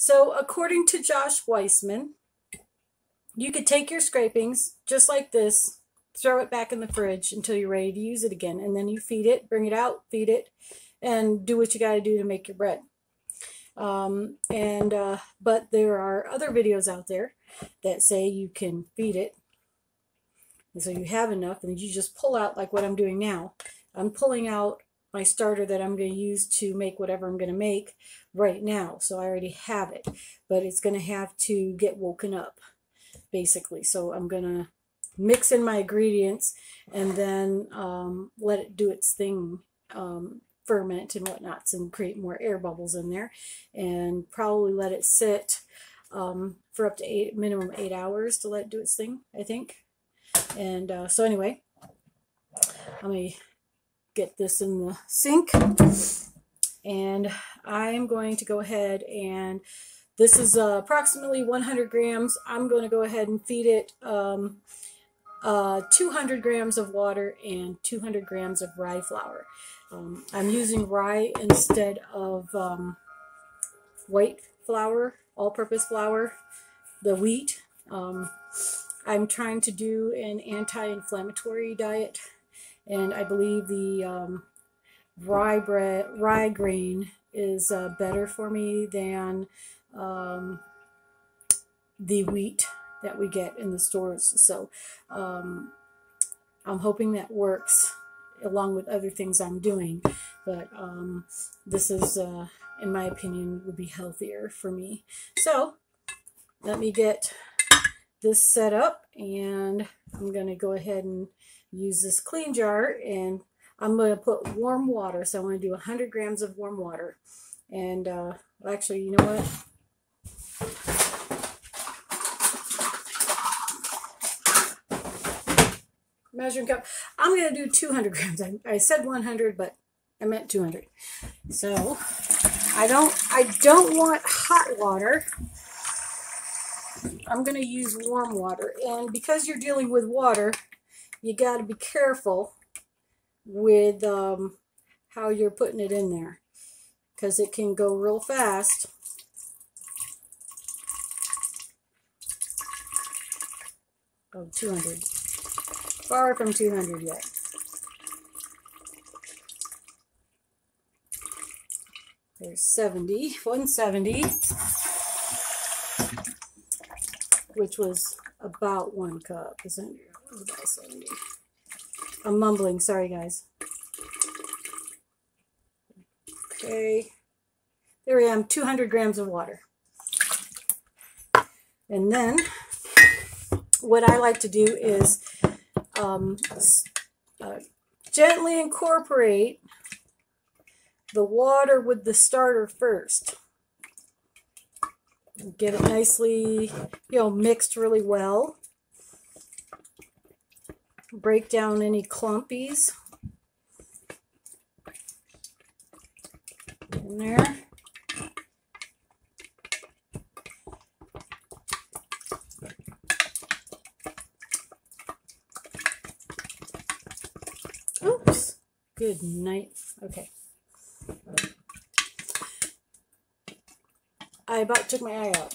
So according to Josh Weissman, you could take your scrapings just like this, throw it back in the fridge until you're ready to use it again, and then you feed it, bring it out, feed it, and do what you got to do to make your bread. But there are other videos out there that say you can feed it, and so you have enough, and you just pull out like what I'm doing now. I'm pulling out my starter that I'm going to use to make whatever I'm going to make right now. So I already have it, but it's going to have to get woken up, basically. So I'm going to mix in my ingredients and then let it do its thing, ferment and whatnots, and create more air bubbles in there, and probably let it sit for up to minimum 8 hours to let it do its thing, I think. And so anyway, let me get this in the sink, and I'm going to go ahead, and this is approximately 100 grams. I'm going to go ahead and feed it 200 grams of water and 200 grams of rye flour. I'm using rye instead of white flour, all-purpose flour, the wheat. I'm trying to do an anti-inflammatory diet, and I believe the rye grain is better for me than the wheat that we get in the stores. So I'm hoping that works along with other things I'm doing, but this is, in my opinion, would be healthier for me. So let me get this set up, and I'm going to go ahead and use this clean jar, and I'm going to put warm water. So I'm going to do 100 grams of warm water. And actually, you know what? Measuring cup. I'm going to do 200 grams. I said 100, but I meant 200. So I don't want hot water. I'm going to use warm water. And because you're dealing with water, you got to be careful with how you're putting it in there, because it can go real fast. Oh, 200. Far from 200 yet. There's 70, 170, which was about 1 cup, isn't it? It was about 70. I'm mumbling, sorry guys. Okay, there I am, 200 grams of water. And then what I like to do is gently incorporate the water with the starter first. Get it nicely, mixed really well. Break down any clumpies in there. Oops. Good night. Okay. I about took my eye out.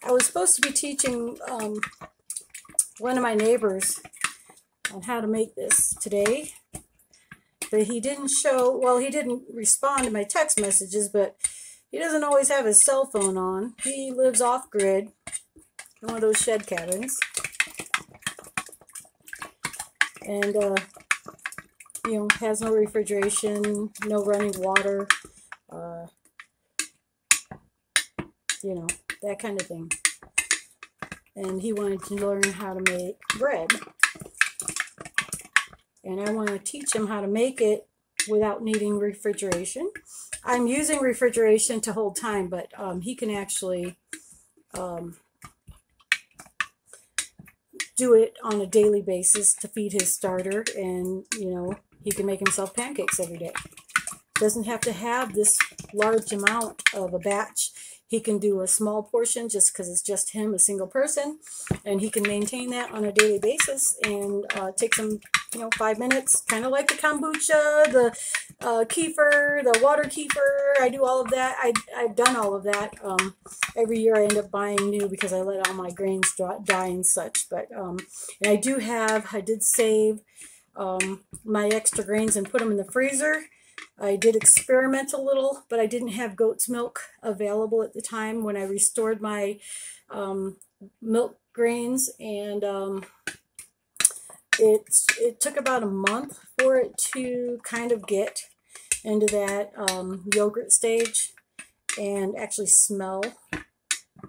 I was supposed to be teaching one of my neighbors on how to make this today, but he didn't show, well, he didn't respond to my text messages, but he doesn't always have his cell phone on. He lives off-grid in one of those shed cabins. And, has no refrigeration, no running water, that kind of thing. And he wanted to learn how to make bread. And I want to teach him how to make it without needing refrigeration. I'm using refrigeration to hold time, but he can actually do it on a daily basis to feed his starter, and he can make himself pancakes every day. Doesn't have to have this large amount of a batch. he can do a small portion just because it's just him, a single person, and he can maintain that on a daily basis. And it takes him, 5 minutes, kind of like the kombucha, the kefir, the water kefir. I do all of that. I've done all of that. Every year I end up buying new because I let all my grains die and such. But and I did save my extra grains and put them in the freezer. I did experiment a little, but I didn't have goat's milk available at the time when I restored my milk grains, and it took about a month for it to kind of get into that yogurt stage and actually smell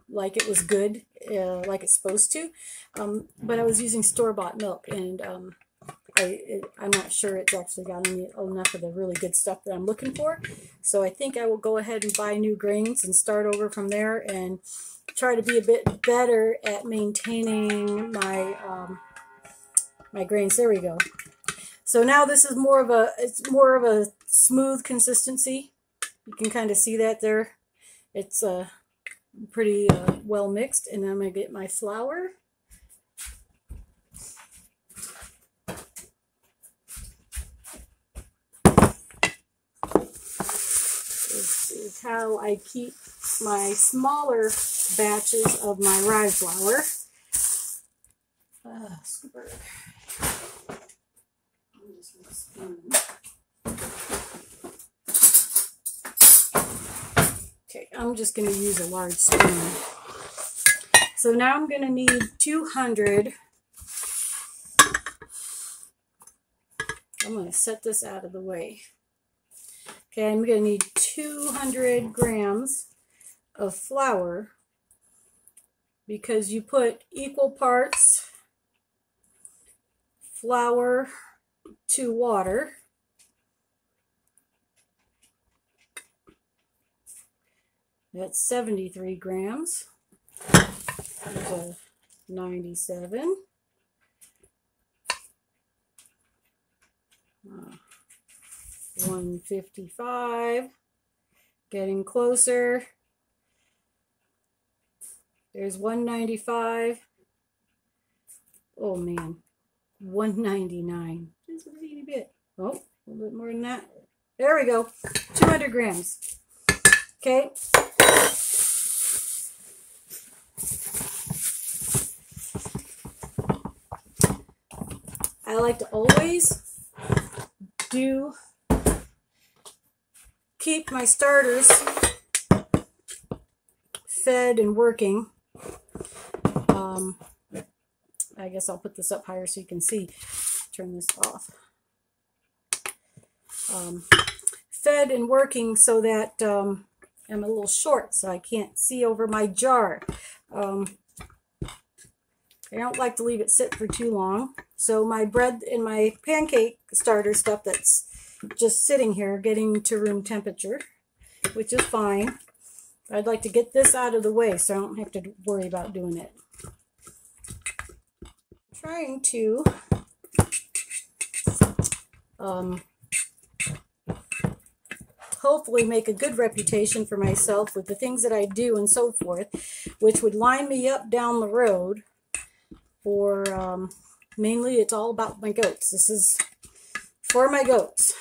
like it was good, like it's supposed to. But I was using store-bought milk, and I'm not sure it's actually got enough of the really good stuff that I'm looking for. So I think I will go ahead and buy new grains and start over from there and try to be a bit better at maintaining my my grains. There we go. So now this is more of a smooth consistency. You can kind of see that there. It's pretty well mixed, and I'm going to get my flour. This is how I keep my smaller batches of my rye flour. Scooper. Okay, I'm just going to use a large spoon. So now I'm going to need 200. I'm going to set this out of the way. Okay, I'm going to need 200 grams of flour because you put equal parts flour to water. That's 73 grams. There's a 97. 155. Getting closer. There's 195. Oh man, 199. Just a teeny bit. Oh, a little bit more than that. There we go. 200 grams. Okay. I like to always keep my starters fed and working. I guess I'll put this up higher so you can see. Turn this off. Fed and working so that I'm a little short so I can't see over my jar. I don't like to leave it sit for too long. So my bread and my pancake starter stuff that's just sitting here getting to room temperature, which is fine. I'd like to get this out of the way so I don't have to worry about doing it. I'm trying to hopefully make a good reputation for myself with the things that I do and so forth, which would line me up down the road for mainly it's all about my goats. This is for my goats.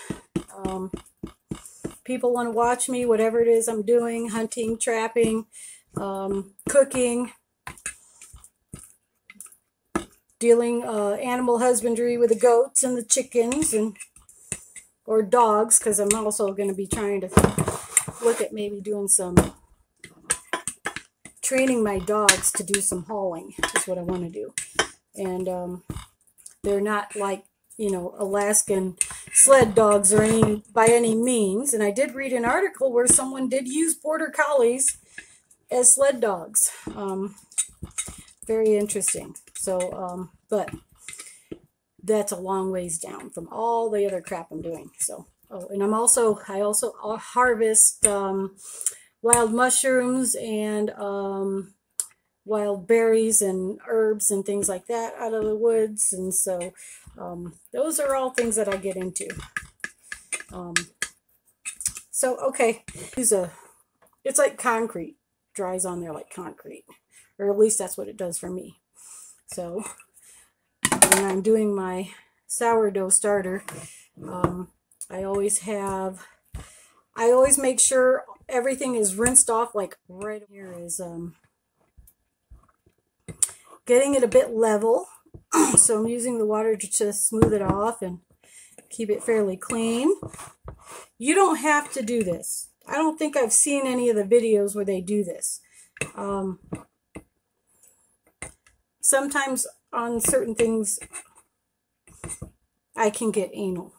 People want to watch me, whatever it is I'm doing, hunting, trapping, cooking, dealing animal husbandry with the goats and the chickens and or dogs, because I'm also going to be trying to look at maybe doing some training my dogs to do some hauling. Is what I want to do. And they're not like, Alaskan sled dogs or by any means. And I did read an article where someone did use border collies as sled dogs. Very interesting. So, but that's a long ways down from all the other crap I'm doing. So, and I also harvest wild mushrooms and wild berries and herbs and things like that out of the woods. And so those are all things that I get into. So, okay, it's like concrete. dries on there like concrete, or at least that's what it does for me. So when I'm doing my sourdough starter, I always make sure everything is rinsed off. Like right here is getting it a bit level. So I'm using the water to just smooth it off and keep it fairly clean. You don't have to do this. I don't think I've seen any of the videos where they do this. Sometimes on certain things I can get anal,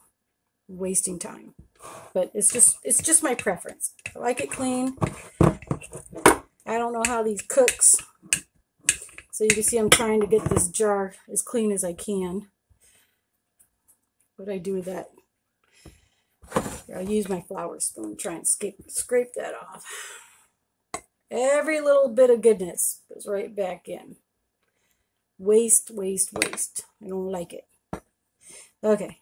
wasting time. But it's just my preference. I like it clean. I don't know how these cooks. So you can see I'm trying to get this jar as clean as I can. What I do with that, I'll use my flour spoon to try and scrape that off. Every little bit of goodness goes right back in. Waste, waste, waste. I don't like it. Okay.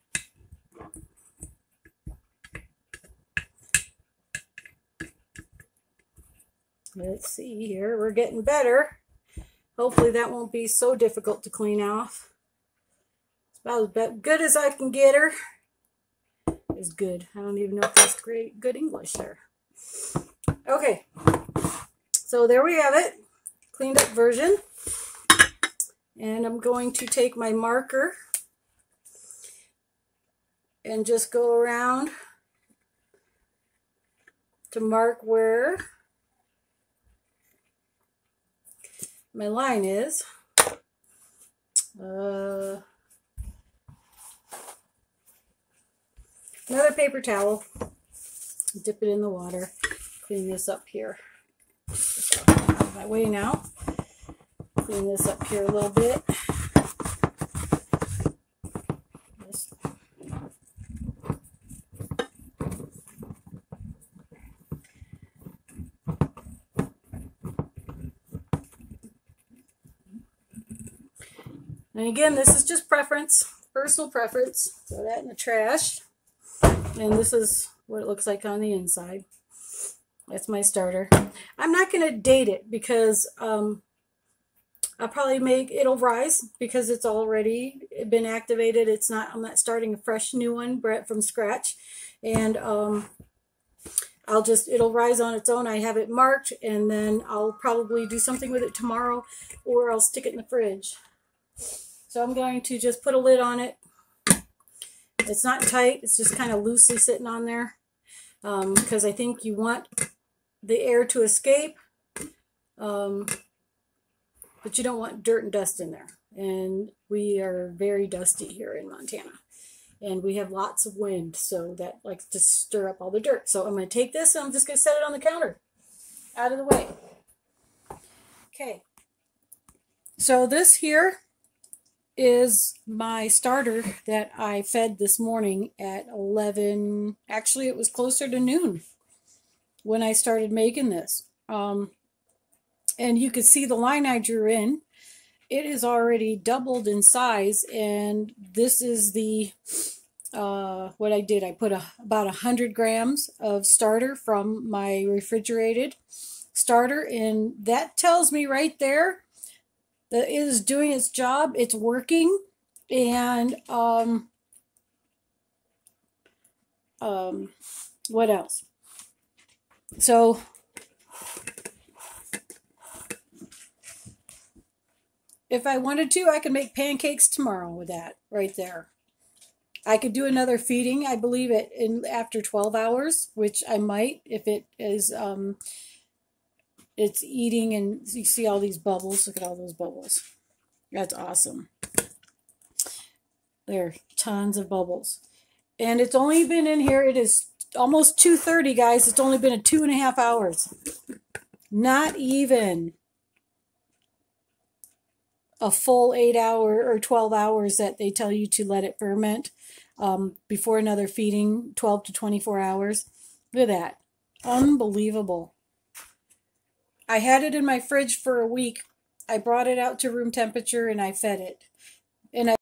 Let's see here. We're getting better. Hopefully that won't be so difficult to clean off. It's about as good as I can get her. Is good. I don't even know if that's good English there. Okay. So there we have it. Cleaned up version. And I'm going to take my marker and just go around to mark where my line is. Another paper towel. Dip it in the water. Clean this up here. Just out of my way now. Clean this up here a little bit. And again, this is just preference, personal preference. Throw that in the trash. And this is what it looks like on the inside. That's my starter. I'm not going to date it because I'll probably it'll rise because it's already been activated. I'm not starting a fresh new one from scratch. And it'll rise on its own. I have it marked, and then I'll probably do something with it tomorrow, or I'll stick it in the fridge. So I'm going to just put a lid on it. It's not tight. It's just kind of loosely sitting on there because I think you want the air to escape, but you don't want dirt and dust in there. And we are very dusty here in Montana. And we have lots of wind, so that likes to stir up all the dirt. So I'm going to take this and I'm just going to set it on the counter, out of the way. Okay. So this here is my starter that I fed this morning at 11. Actually, it was closer to noon when I started making this. And you could see the line I drew in. It is already doubled in size, and this is the what I did. I put about 100 grams of starter from my refrigerated starter, and that tells me right there that it is doing its job. It's working, and what else? So if I wanted to, I could make pancakes tomorrow with that right there. I could do another feeding, I believe, after 12 hours, which I might if it is it's eating, and you see all these bubbles. Look at all those bubbles. That's awesome. There are tons of bubbles. And it's only been in here, it is almost 2:30, guys. It's only been 2.5 hours. Not even a full 8 hour or 12 hours that they tell you to let it ferment before another feeding, 12 to 24 hours. Look at that. Unbelievable. I had it in my fridge for a week. I brought it out to room temperature and I fed it. And